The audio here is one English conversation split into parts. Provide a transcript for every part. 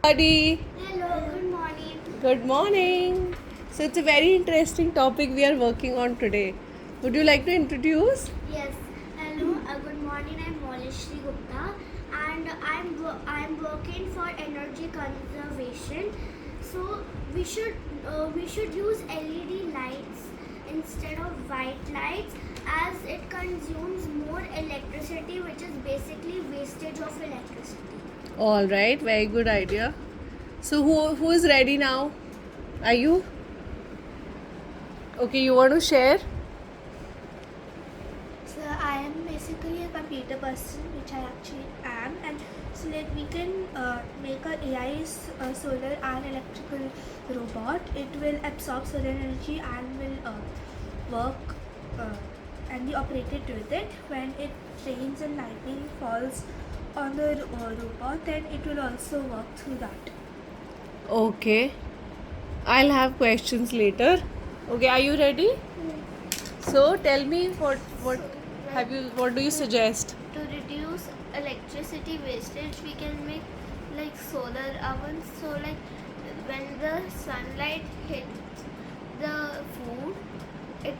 Buddy. Hello, good morning. Good morning. So it's a very interesting topic we are working on today. Would you like to introduce? Yes, hello, good morning. I'm Molishri Gupta and I'm working for energy conservation. So we should use LED lights instead of white lights as it consumes more electricity, which is basically wastage of electricity. All right, very good idea. So who is ready now? Are you? Okay, you want to share? So I am basically a computer person, which I actually am, and so like we can make a AI solar and electrical robot. It will absorb solar energy and will work and be operated with it. When it rains and lightning falls on the robot, then it will also work through that. Okay. I'll have questions later. Okay, are you ready? So tell me what do you suggest? To reduce electricity wastage, we can make like solar ovens. So like when the sunlight hits the food, it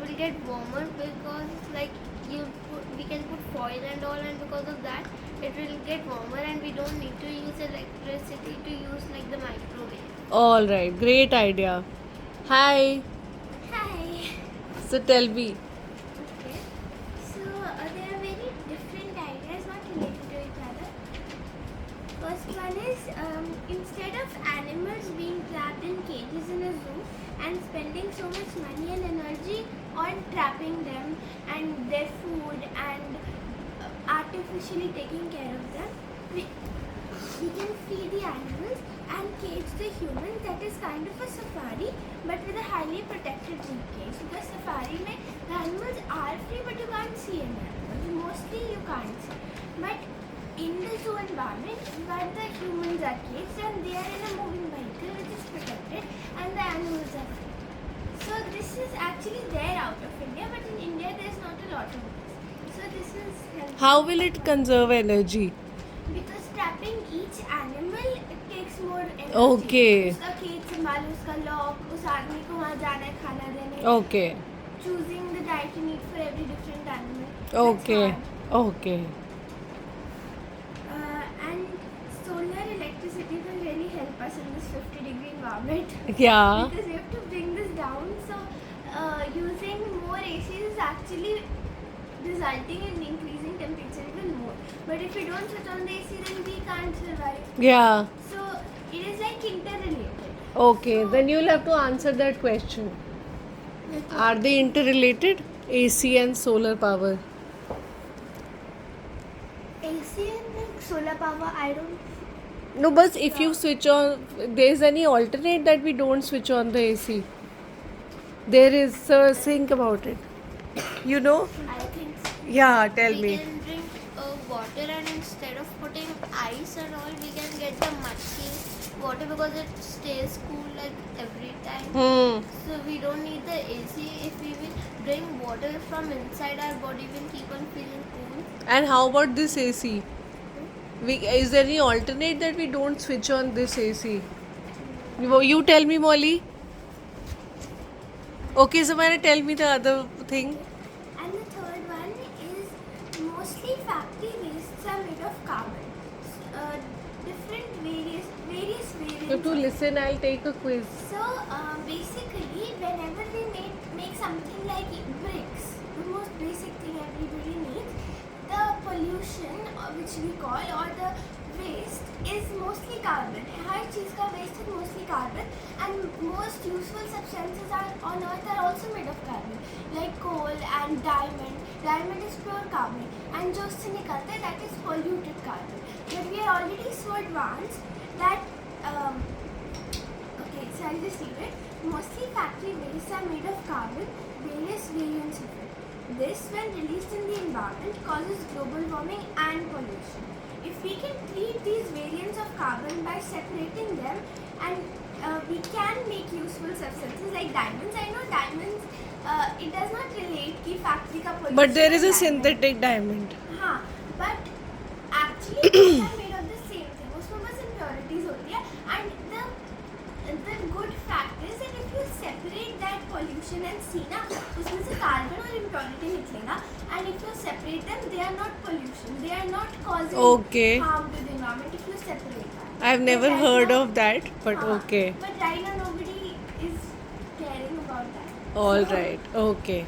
will get warmer because like we can put foil and all, and because of that it will get warmer and we don't need to use electricity to use like the microwave. All right, great idea. Hi. Hi. So tell me. Okay. So there are very different ideas not related to each other. First one is instead of animals being trapped in cages in a zoo and spending so much money and energy on trapping them and their food and artificially taking care of them, we can free the animals and cage the humans. That is kind of a safari but with a highly protected dream cage. Because safari mein the animals are free but you can't see any animals. Mostly you can't see. But in the zoo environment where the humans are caged and they are in a moving vehicle which is protected and the animals are free. So this is actually there out of India, but in India there's not a lot of this. So this is helpful. How will it conserve energy? Because trapping each animal it takes more energy. Okay. उसका cage संभालो, उसका lock, उस आदमी को वहाँ जाना है खाना देने. Okay. Choosing the diet you need for every different animal. Okay. That's hard. Okay. And solar electricity will really help us in this 50-degree environment. Yeah. Because we have to bring this down. So using more AC is actually resulting in increasing temperature even more. But if we don't switch on the AC, then we can't survive. Yeah. So it is like interrelated. Okay. So, Then you'll have to answer that question. Are they interrelated? AC and solar power. AC and solar power, I don't. No, but if you switch on, there's any alternate that we don't switch on the AC. There is. So think about it. You know? I think so. Yeah. Tell We me. can drink water, and instead of putting ice and all, we can get the muddy water because it stays cool like every time. So we don't need the AC. If we will drink water from inside our body, we'll keep on feeling cool. And how about this AC? Is there any alternate that we don't switch on this AC? You tell me, Molly. Okay, Samara, tell me the other thing. And the third one is mostly factory wastes are made of carbon. Different various You have to variants. listen, I'll take a quiz. So basically, whenever we make something like bricks, the most basic thing everybody needs, the pollution which we call or the waste is mostly carbon. हर चीज़ का waste is mostly carbon, and most useful substances on earth are also made of carbon, like coal and diamond. Diamond is pure carbon, and जो उससे निकलता है that is polluted carbon. But we are already so advanced that okay, so I'll just read it. Mostly factory wastes are made of carbon, various variants of it. This, when released in the environment, causes global warming and pollution. If we can treat these variants of carbon by separating them, and we can make useful substances like diamonds. I know diamonds, it does not relate कि factory का pollution. But there is a diamond. synthetic diamond. हाँ, but actually they are made of the same thing. उसमें बस impurities pollution and see ना उसमें से carbon और impurity निकलेगा and if you separate them they are not pollution, they are not causing Okay. harm to the environment if you separate that. I've But never right heard now- of that, but हाँ, okay. But right now nobody is caring about that. All So, right. Okay.